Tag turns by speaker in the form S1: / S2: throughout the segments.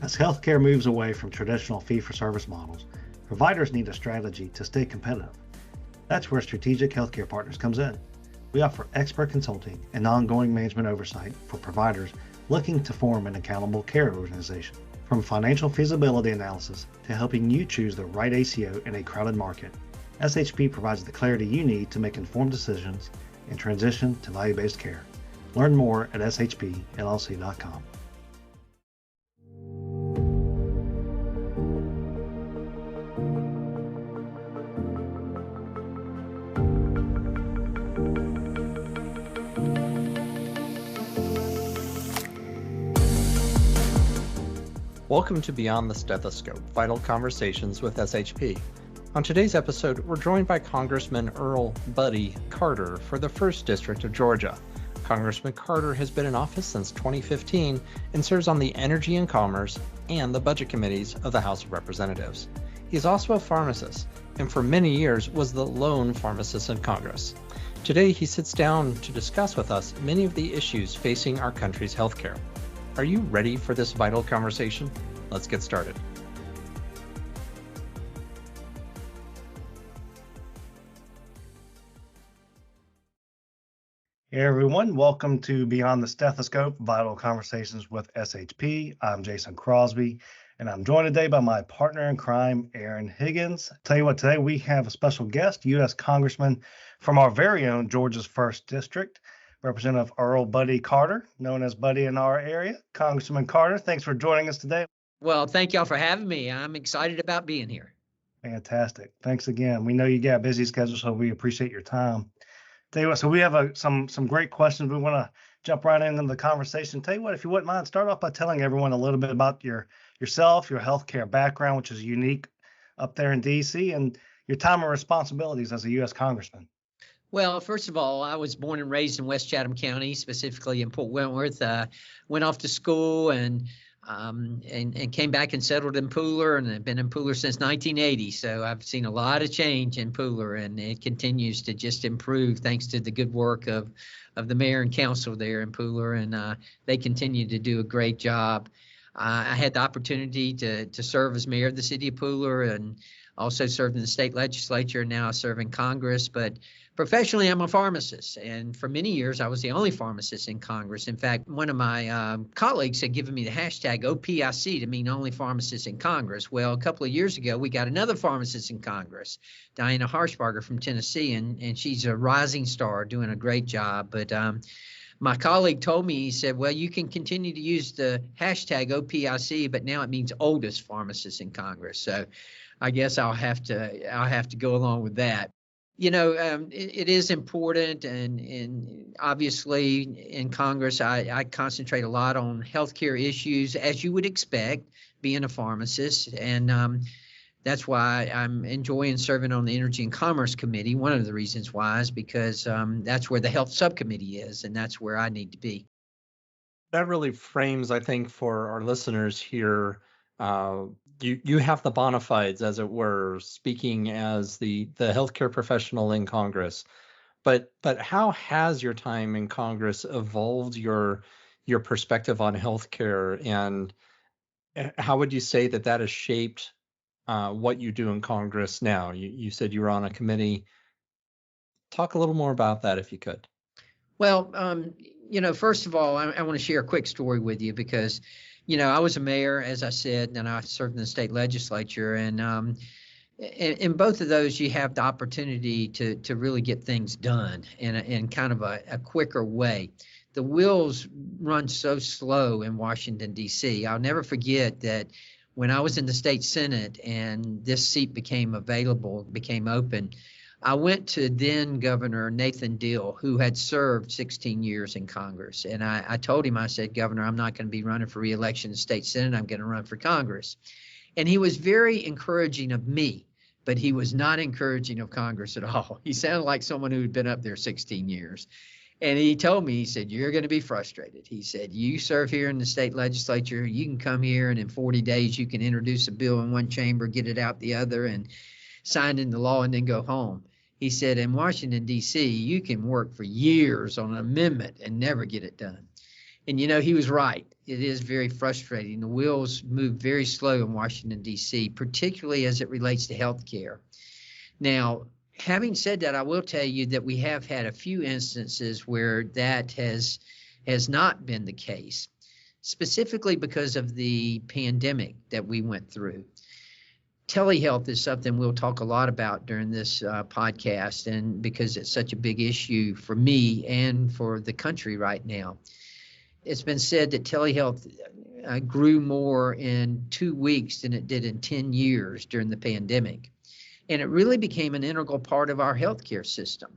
S1: As healthcare moves away from traditional fee-for-service models, providers need a strategy to stay competitive. That's where Strategic Healthcare Partners comes in. We offer expert consulting and ongoing management oversight for providers looking to form an accountable care organization. From financial feasibility analysis to helping you choose the right ACO in a crowded market, SHP provides the clarity you need to make informed decisions and transition to value-based care. Learn more at shpllc.com.
S2: Welcome to Beyond the Stethoscope, Vital Conversations with SHP. On today's episode, we're joined by Congressman Earl Buddy Carter for the 1st District of Georgia. Congressman Carter has been in office since 2015 and serves on the Energy and Commerce and the Budget Committees of the House of Representatives. He's also a pharmacist and for many years was the lone pharmacist in Congress. Today, he sits down to discuss with us many of the issues facing our country's healthcare. Are you ready for this vital conversation? Let's get started.
S1: Hey everyone, welcome to Beyond the Stethoscope, Vital Conversations with SHP. I'm Jason Crosby, and I'm joined today by my partner in crime, Aaron Higgins. Tell you what, today we have a special guest, U.S. Congressman from our very own Georgia's 1st District, Representative Earl Buddy Carter, known as Buddy in our area. Congressman Carter, thanks for joining us today.
S3: Well, thank y'all for having me. I'm excited about being here.
S1: Fantastic. Thanks again. We know you got a busy schedule, so we appreciate your time. Tell you what, so we have some great questions. We want to jump right into the conversation. Tell you what, if you wouldn't mind, start off by telling everyone a little bit about yourself, your healthcare background, which is unique up there in D.C., and your time and responsibilities as a U.S. Congressman.
S3: Well, first of all, I was born and raised in West Chatham County, specifically in Port Wentworth. Went off to school and came back and settled in Pooler, and I've been in Pooler since 1980. So I've seen a lot of change in Pooler, and it continues to just improve thanks to the good work of the mayor and council there in Pooler, and they continue to do a great job. I had the opportunity to serve as mayor of the city of Pooler and also served in the state legislature, and now I serve in Congress. But professionally, I'm a pharmacist, and for many years, I was the only pharmacist in Congress. In fact, one of my colleagues had given me the hashtag OPIC to mean only pharmacist in Congress. Well, a couple of years ago, we got another pharmacist in Congress, Diana Harshbarger from Tennessee, and she's a rising star doing a great job. But my colleague told me, he said, well, you can continue to use the hashtag OPIC, but now it means oldest pharmacist in Congress. So I guess I'll have to go along with that. You know, it is important, and obviously in Congress, I concentrate a lot on healthcare issues, as you would expect, being a pharmacist, and that's why I'm enjoying serving on the Energy and Commerce Committee. One of the reasons why is because that's where the Health Subcommittee is, and that's where I need to be.
S2: That really frames, I think, for our listeners here, you have the bona fides, as it were, speaking as the healthcare professional in Congress. But how has your time in Congress evolved your perspective on healthcare, and how would you say that has shaped what you do in Congress now? You said you were on a committee. Talk a little more about that, if you could.
S3: Well, first of all, I want to share a quick story with you because I was a mayor, as I said, and I served in the state legislature. And in both of those, you have the opportunity to really get things done in kind of a quicker way. The wheels run so slow in Washington, D.C. I'll never forget that when I was in the state Senate and this seat became open, I went to then Governor Nathan Deal, who had served 16 years in Congress. And I told him, I said, Governor, I'm not going to be running for re-election in the state Senate. I'm going to run for Congress. And he was very encouraging of me, but he was not encouraging of Congress at all. He sounded like someone who had been up there 16 years. And he told me, he said, you're going to be frustrated. He said, you serve here in the state legislature. You can come here and in 40 days, you can introduce a bill in one chamber, get it out the other, and sign into law and then go home. He said, in Washington, D.C., you can work for years on an amendment and never get it done. And, he was right. it is very frustrating. The wheels move very slow in Washington, D.C., particularly as it relates to health care. Now, having said that, I will tell you that we have had a few instances where that has not been the case, specifically because of the pandemic that we went through. Telehealth is something we'll talk a lot about during this podcast, and because it's such a big issue for me and for the country right now. It's been said that telehealth grew more in 2 weeks than it did in 10 years during the pandemic. And it really became an integral part of our healthcare system.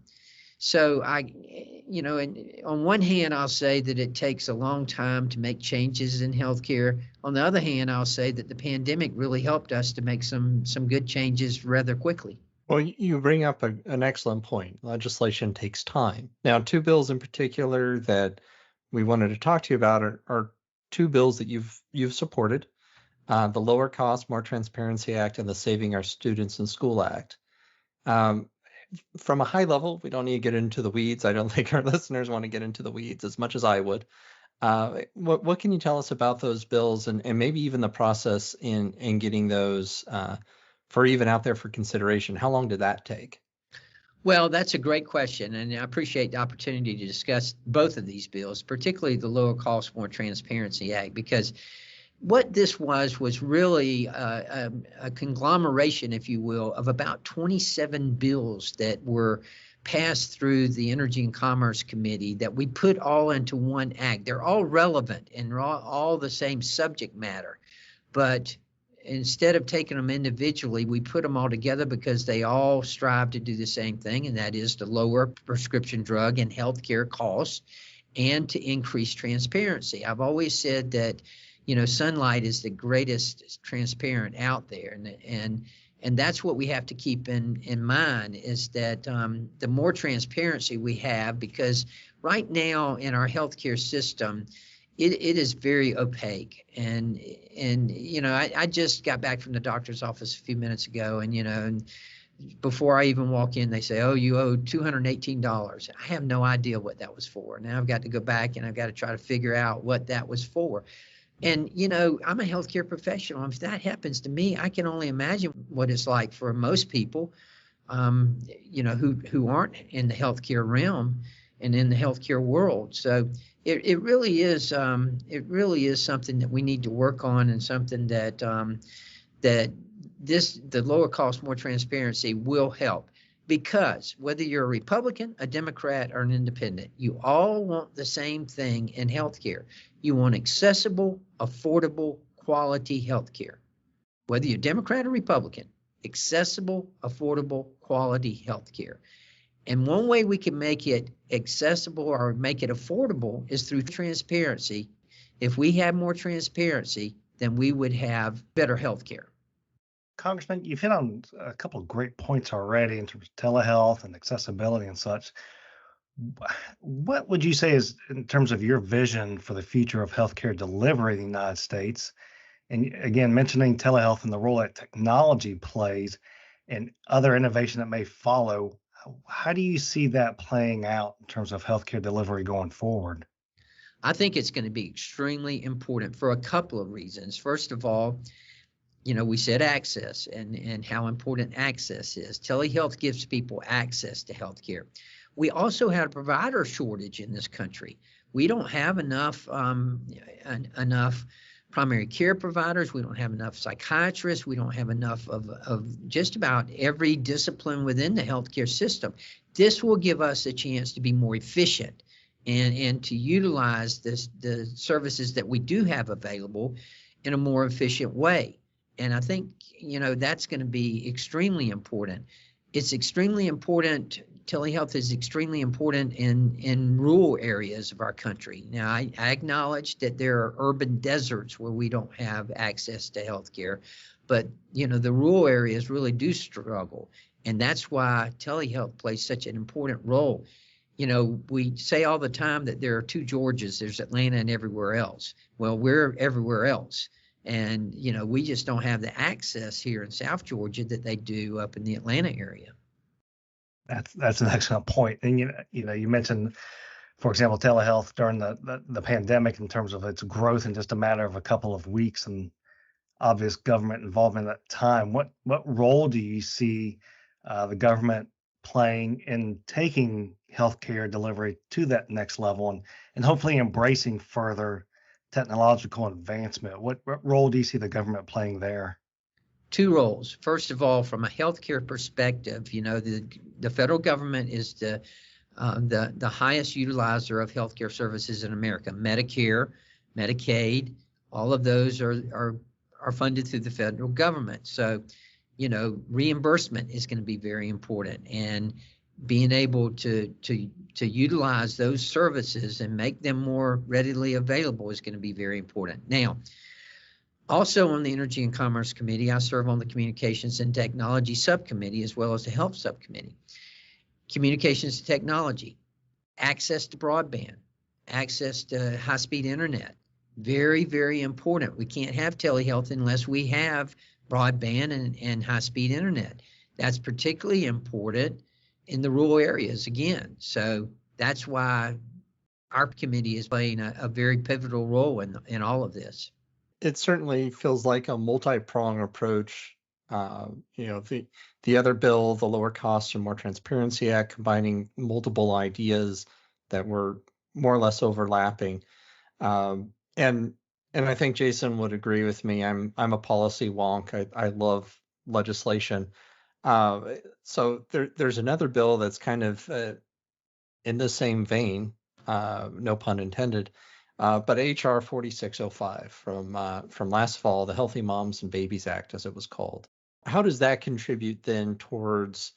S3: So and on one hand, I'll say that it takes a long time to make changes in healthcare. On the other hand, I'll say that the pandemic really helped us to make some good changes rather quickly.
S2: Well, you bring up an excellent point. Legislation takes time. Now, two bills in particular that we wanted to talk to you about are two bills that you've supported. The Lower Cost, More Transparency Act and the Saving Our Students in School Act. From a high level, we don't need to get into the weeds. I don't think our listeners want to get into the weeds as much as I would. What can you tell us about those bills and maybe even the process in getting those for even out there for consideration? How long did that take?
S3: Well, that's a great question, and I appreciate the opportunity to discuss both of these bills, particularly the Lower Cost, More Transparency Act, because what this was really a conglomeration, if you will, of about 27 bills that were passed through the Energy and Commerce Committee that we put all into one act. They're all relevant and all the same subject matter, but instead of taking them individually, we put them all together because they all strive to do the same thing, and that is to lower prescription drug and healthcare costs and to increase transparency. I've always said that sunlight is the greatest transparent out there. And that's what we have to keep in mind is that the more transparency we have, because right now in our healthcare system, it is very opaque. And I just got back from the doctor's office a few minutes ago, and before I even walk in, they say, "Oh, you owe $218. I have no idea what that was for. Now I've got to go back and I've got to try to figure out what that was for. And, I'm a healthcare professional. If that happens to me, I can only imagine what it's like for most people, who aren't in the healthcare realm and in the healthcare world. So it really is something that we need to work on, and something that the lower cost, more transparency will help. Because whether you're a Republican, a Democrat, or an independent, you all want the same thing in healthcare. You want accessible, affordable, quality healthcare. Whether you're Democrat or Republican, accessible, affordable, quality healthcare. And one way we can make it accessible or make it affordable is through transparency. If we had more transparency, then we would have better healthcare.
S1: Congressman, you've hit on a couple of great points already in terms of telehealth and accessibility and such. What would you say is, in terms of your vision for the future of healthcare delivery in the United States? And again, mentioning telehealth and the role that technology plays and other innovation that may follow, how do you see that playing out in terms of healthcare delivery going forward?
S3: I think it's going to be extremely important for a couple of reasons. First of all, we said access and how important access is. Telehealth gives people access to healthcare. We also have a provider shortage in this country. We don't have enough primary care providers. We don't have enough psychiatrists. We don't have enough of just about every discipline within the healthcare system. This will give us a chance to be more efficient and to utilize the services that we do have available in a more efficient way. And I think, that's going to be extremely important. It's extremely important. Telehealth is extremely important in rural areas of our country. Now, I acknowledge that there are urban deserts where we don't have access to healthcare, but, the rural areas really do struggle. And that's why telehealth plays such an important role. We say all the time that there are two Georgias. There's Atlanta and everywhere else. Well, we're everywhere else. And, we just don't have the access here in South Georgia that they do up in the Atlanta area.
S1: That's an excellent point. And, you mentioned for example, telehealth during the pandemic in terms of its growth in just a matter of a couple of weeks and obvious government involvement at that time. What role do you see the government playing in taking healthcare delivery to that next level and hopefully embracing further technological advancement? What role do you see the government playing there?
S3: Two roles. First of all, from a healthcare perspective, the federal government is the highest utilizer of healthcare services in America. Medicare, Medicaid, all of those are funded through the federal government. So, reimbursement is going to be very important, and being able to utilize those services and make them more readily available is going to be very important. Now, also on the Energy and Commerce Committee, I serve on the Communications and Technology Subcommittee as well as the Health Subcommittee. Communications and technology, access to broadband, access to high-speed internet, very, very important. We can't have telehealth unless we have broadband and high-speed internet. That's particularly important in the rural areas again. So that's why our committee is playing a very pivotal role in all of this.
S2: It certainly feels like a multi-pronged approach. The other bill, the Lower Cost and More Transparency Act, combining multiple ideas that were more or less overlapping. And I think Jason would agree with me. I'm a policy wonk. I love legislation. So there's another bill that's kind of in the same vein, no pun intended. But HR 4605 from last fall, the Healthy Moms and Babies Act, as it was called. How does that contribute then towards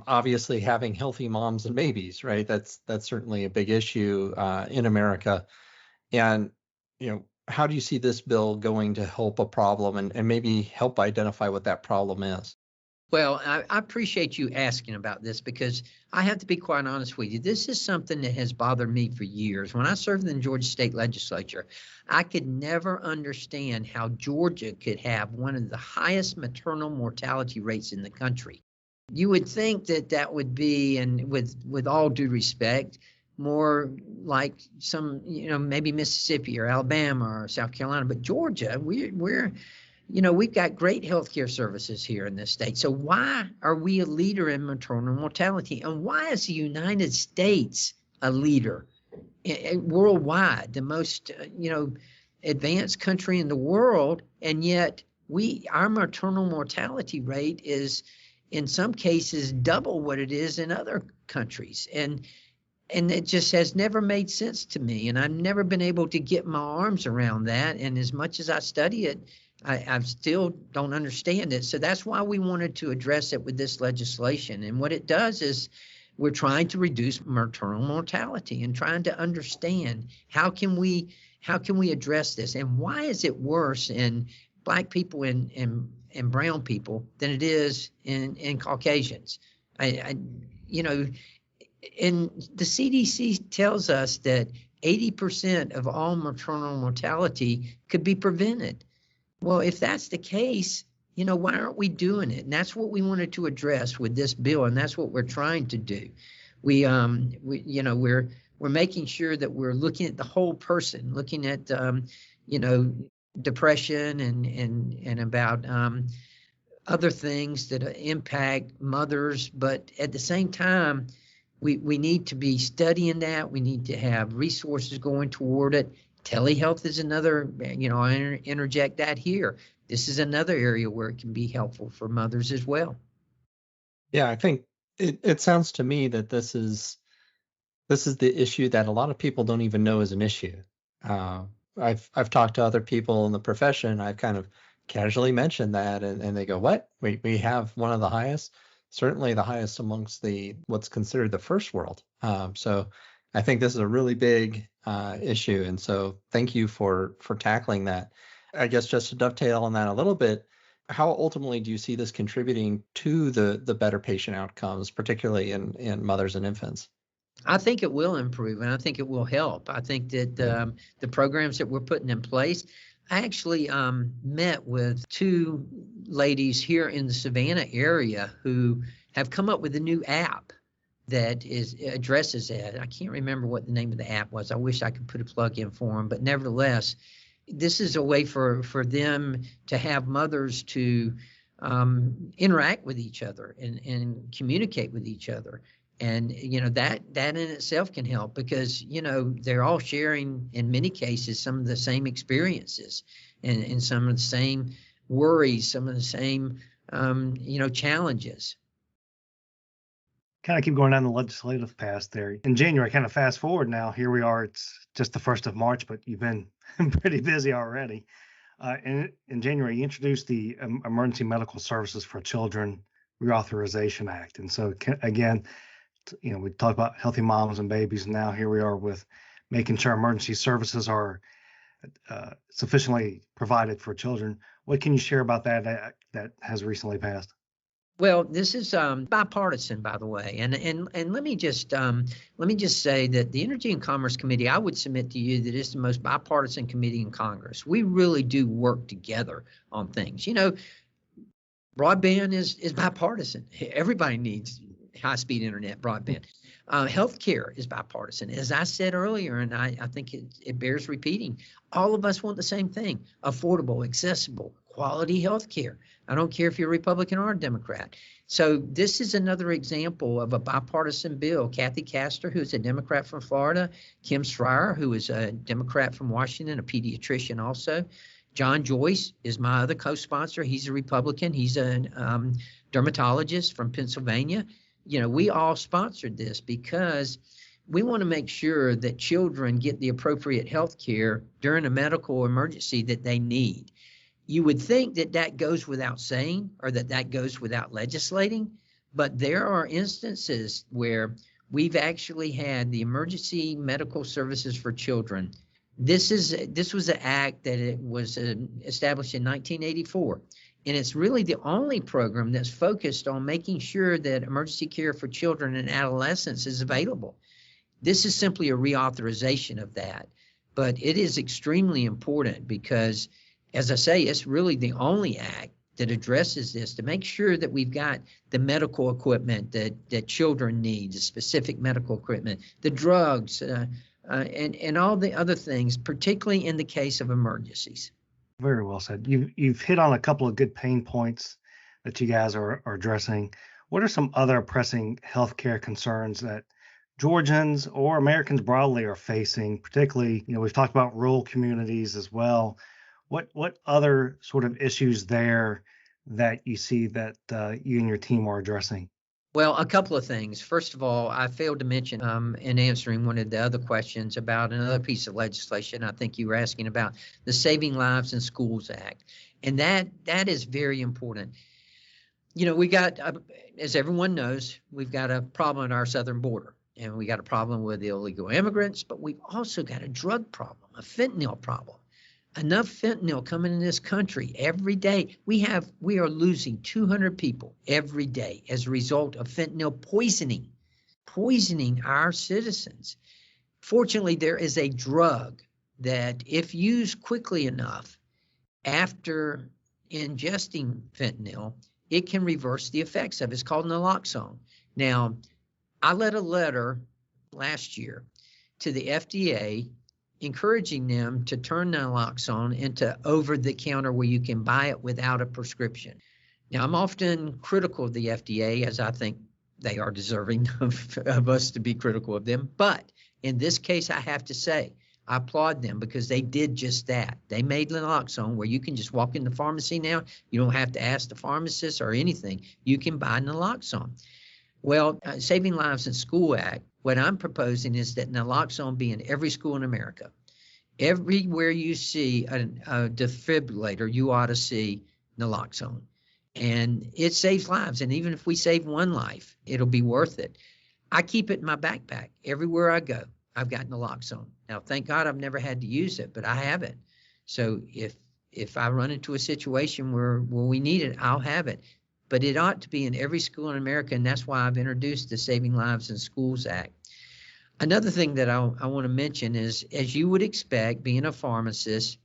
S2: obviously having healthy moms and babies, right? That's certainly a big issue in America. And, how do you see this bill going to help a problem and maybe help identify what that problem is?
S3: Well, I appreciate you asking about this because I have to be quite honest with you. This is something that has bothered me for years. When I served in the Georgia State Legislature, I could never understand how Georgia could have one of the highest maternal mortality rates in the country. You would think that would be, and with all due respect, more like some, maybe Mississippi or Alabama or South Carolina, but Georgia, we've got great healthcare services here in this state. So why are we a leader in maternal mortality? And why is the United States a leader worldwide, the most, advanced country in the world? And yet our maternal mortality rate is in some cases double what it is in other countries. And it just has never made sense to me. And I've never been able to get my arms around that. And as much as I study it, I still don't understand it. So that's why we wanted to address it with this legislation. And what it does is we're trying to reduce maternal mortality and trying to understand how can we address this, and why is it worse in Black people and brown people than it is in Caucasians. And the CDC tells us that 80% of all maternal mortality could be prevented. Well, if that's the case, why aren't we doing it? And that's what we wanted to address with this bill, and that's what we're trying to do. We're making sure that we're looking at the whole person, looking at depression and about other things that impact mothers, but at the same time, we need to be studying that. We need to have resources going toward it. Telehealth is another, I'll interject that here. This is another area where it can be helpful for mothers as well.
S2: Yeah, I think it sounds to me that this is the issue that a lot of people don't even know is an issue. I've talked to other people in the profession. I've kind of casually mentioned that, and they go, "What? We have one of the highest, certainly the highest amongst what's considered the first world." So I think this is a really big issue, and so thank you for tackling that. I guess just to dovetail on that a little bit, how ultimately do you see this contributing to the better patient outcomes, particularly in mothers and infants?
S3: I think it will improve, and I think it will help. I think that the programs that we're putting in place, I actually met with two ladies here in the Savannah area who have come up with a new app that addresses that. I can't remember what the name of the app was. I wish I could put a plug in for them, but nevertheless, this is a way for them to have mothers to interact with each other and communicate with each other. And, that in itself can help because, they're all sharing, in many cases, some of the same experiences and some of the same worries, some of the same, challenges.
S1: Kind of keep going down the legislative path there. In January, kind of fast forward now, here we are, it's just the 1st of March, but you've been pretty busy already. In January, you introduced the Emergency Medical Services for Children Reauthorization Act. And so, again, we talk about healthy moms and babies, and now here we are with making sure emergency services are sufficiently provided for children. What can you share about that has recently passed?
S3: Well, this is bipartisan, by the way, and let me just say that the Energy and Commerce Committee, I would submit to you that it's the most bipartisan committee in Congress. We really do work together on things. Broadband is bipartisan. Everybody needs high-speed internet broadband. Healthcare is bipartisan. As I said earlier, and I think it bears repeating, all of us want the same thing: affordable, accessible, quality healthcare. I don't care if you're a Republican or a Democrat. So this is another example of a bipartisan bill. Kathy Castor, who's a Democrat from Florida, Kim Schreier, who is a Democrat from Washington, a pediatrician also. John Joyce is my other co-sponsor. He's a Republican. He's a dermatologist from Pennsylvania. We all sponsored this because we want to make sure that children get the appropriate health care during a medical emergency that they need. You would think that goes without saying or that goes without legislating, but there are instances where we've actually had the Emergency Medical Services for Children. This was an act that it was established in 1984. And it's really the only program that's focused on making sure that emergency care for children and adolescents is available. This is simply a reauthorization of that, but it is extremely important because, as I say, it's really the only act that addresses this to make sure that we've got the medical equipment that children need, the specific medical equipment, the drugs, and all the other things, particularly in the case of emergencies.
S1: Very well said. You've hit on a couple of good pain points that you guys are addressing. What are some other pressing healthcare concerns that Georgians or Americans broadly are facing? Particularly, we've talked about rural communities as well. What other sort of issues there that you see that you and your team are addressing?
S3: Well, a couple of things. First of all, I failed to mention in answering one of the other questions about another piece of legislation. I think you were asking about the Saving Lives in Schools Act. And that is very important. We got, as everyone knows, we've got a problem at our southern border. And we got a problem with illegal immigrants, but we've also got a drug problem, a fentanyl problem. Enough fentanyl coming in this country every day. We are losing 200 people every day as a result of fentanyl poisoning our citizens. Fortunately, there is a drug that, if used quickly enough after ingesting fentanyl, it can reverse the effects of it. It's called naloxone. Now, I led a letter last year to the FDA encouraging them to turn naloxone into over-the-counter where you can buy it without a prescription. Now, I'm often critical of the FDA, as I think they are deserving of us to be critical of them. But in this case, I have to say, I applaud them because they did just that. They made naloxone where you can just walk in the pharmacy now. You don't have to ask the pharmacist or anything. You can buy naloxone. Well, Saving Lives in School Act, what I'm proposing is that naloxone be in every school in America. Everywhere you see a defibrillator, you ought to see naloxone. And it saves lives. And even if we save one life, it'll be worth it. I keep it in my backpack. Everywhere I go, I've got naloxone. Now, thank God I've never had to use it, but I have it. So if I run into a situation where we need it, I'll have it. But it ought to be in every school in America, and that's why I've introduced the Saving Lives in Schools Act. Another thing that I want to mention is, as you would expect, being a pharmacist,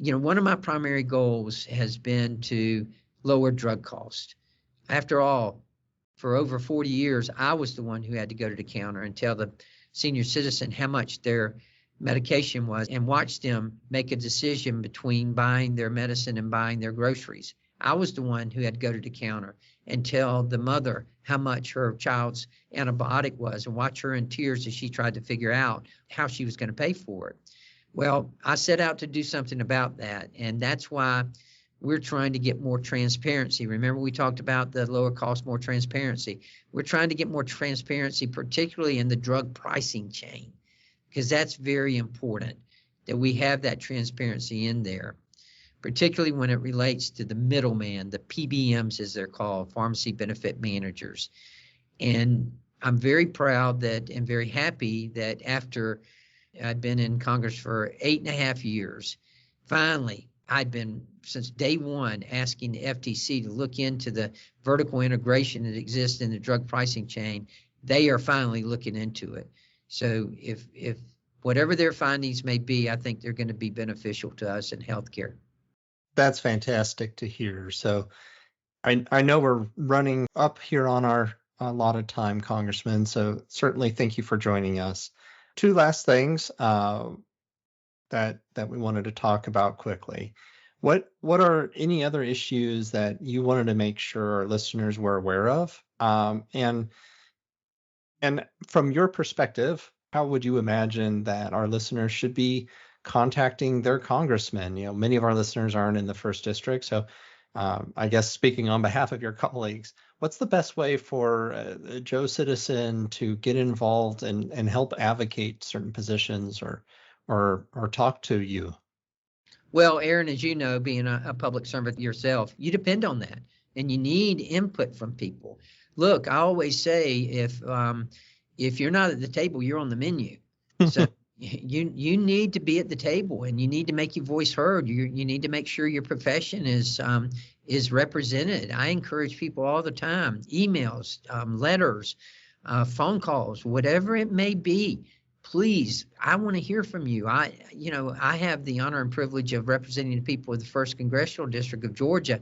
S3: one of my primary goals has been to lower drug costs. After all, For over 40 years, I was the one who had to go to the counter and tell the senior citizen how much their medication was and watch them make a decision between buying their medicine and buying their groceries. I was the one who had to go to the counter and tell the mother how much her child's antibiotic was and watch her in tears as she tried to figure out how she was going to pay for it. Well, I set out to do something about that, and that's why we're trying to get more transparency. Remember, we talked about the lower cost, more transparency. We're trying to get more transparency, particularly in the drug pricing chain, because that's very important that we have that transparency in there, particularly when it relates to the middleman, the PBMs as they're called, pharmacy benefit managers. And I'm very proud that and very happy that after I'd been in Congress for 8.5 years, finally, I'd been, since day one, asking the FTC to look into the vertical integration that exists in the drug pricing chain. They are finally looking into it. So if whatever their findings may be, I think they're going to be beneficial to us in healthcare.
S2: That's fantastic to hear. So I know we're running up here on our allotted time, Congressman, so certainly thank you for joining us. Two last things that we wanted to talk about quickly. What are any other issues that you wanted to make sure our listeners were aware of? And from your perspective, how would you imagine that our listeners should be contacting their congressman? You know, many of our listeners aren't in the 1st District, so I guess speaking on behalf of your colleagues, what's the best way for a Joe citizen to get involved and help advocate certain positions or talk to you?
S3: Well, Aaron, as you know, being a public servant yourself, you depend on that, and you need input from people. Look, I always say if you're not at the table, you're on the menu. So you need to be at the table, and you need to make your voice heard. You need to make sure your profession is represented. I encourage people all the time: emails, letters, phone calls, whatever it may be. Please, I want to hear from you. I have the honor and privilege of representing the people of the 1st Congressional District of Georgia,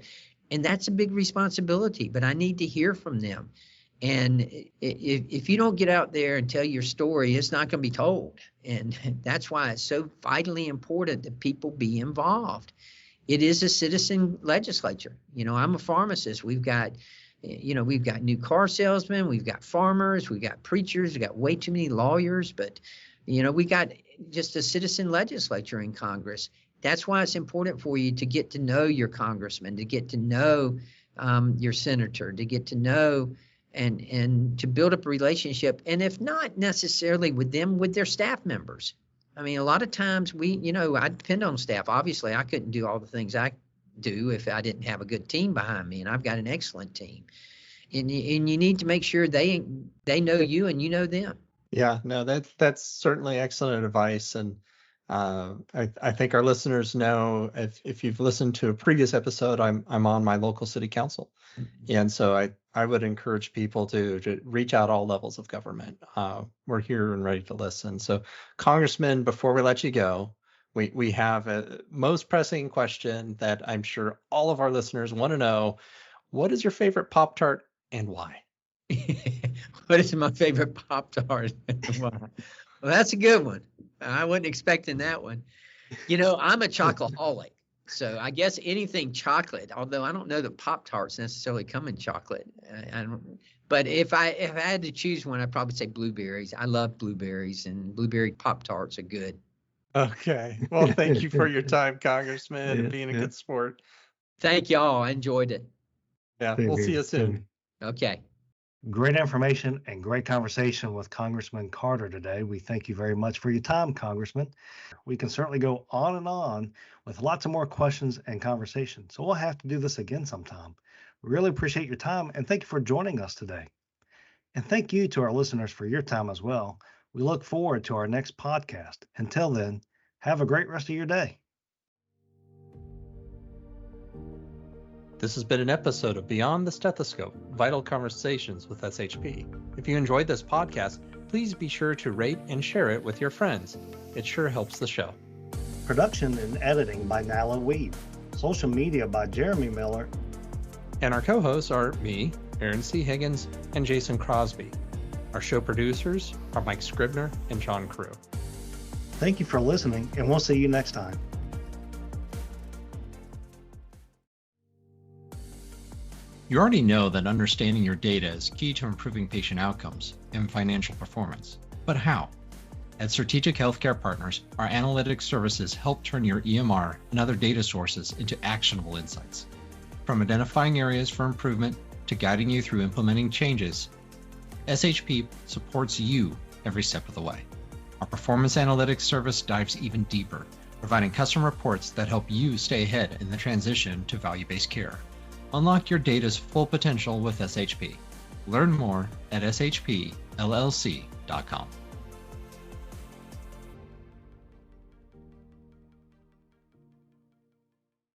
S3: and that's a big responsibility, but I need to hear from them. And if you don't get out there and tell your story, it's not going to be told. And that's why it's so vitally important that people be involved. It is a citizen legislature. You know, I'm a pharmacist. We've got new car salesmen, we've got farmers, we've got preachers, we've got way too many lawyers, but, we got just a citizen legislature in Congress. That's why it's important for you to get to know your congressman, to get to know your senator, to get to know and to build up a relationship. And if not necessarily with them, with their staff members. I mean, a lot of times I depend on staff. Obviously, I couldn't do all the things I do if I didn't have a good team behind me, and I've got an excellent team. And you need to make sure they know you and you know them.
S2: Yeah, no, that's certainly excellent advice, and I think our listeners know if you've listened to a previous episode, I'm on my local city council, and so I would encourage people to reach out all levels of government. We're here and ready to listen. So, Congressman, before we let you go, we have a most pressing question that I'm sure all of our listeners want to know. What is your favorite Pop-Tart and why?
S3: What is my favorite Pop-Tart and why? Well, that's a good one. I wasn't expecting that one. I'm a chocoholic, so I guess anything chocolate, although I don't know that Pop-Tarts necessarily come in chocolate. But if I had to choose one, I'd probably say blueberries. I love blueberries, and blueberry Pop-Tarts are good.
S2: Okay. Well, thank you for your time, Congressman, and being a good sport.
S3: Thank y'all. I enjoyed it.
S2: Yeah, we'll see you soon.
S3: Okay.
S1: Great information and great conversation with Congressman Carter today. We thank you very much for your time, Congressman. We can certainly go on and on with lots of more questions and conversation. So we'll have to do this again sometime. We really appreciate your time, and thank you for joining us today. And thank you to our listeners for your time as well. We look forward to our next podcast. Until then, have a great rest of your day.
S2: This has been an episode of Beyond the Stethoscope, Vital Conversations with SHP. If you enjoyed this podcast, please be sure to rate and share it with your friends. It sure helps the show.
S1: Production and editing by Nala Weed. Social media by Jeremy Miller.
S2: And our co-hosts are me, Aaron C. Higgins, and Jason Crosby. Our show producers are Mike Scribner and John Crew.
S1: Thank you for listening, and we'll see you next time.
S2: You already know that understanding your data is key to improving patient outcomes and financial performance. But how? At Strategic Healthcare Partners, our analytics services help turn your EMR and other data sources into actionable insights. From identifying areas for improvement to guiding you through implementing changes, SHP supports you every step of the way. Our performance analytics service dives even deeper, providing custom reports that help you stay ahead in the transition to value-based care. Unlock your data's full potential with SHP. Learn more at shpllc.com.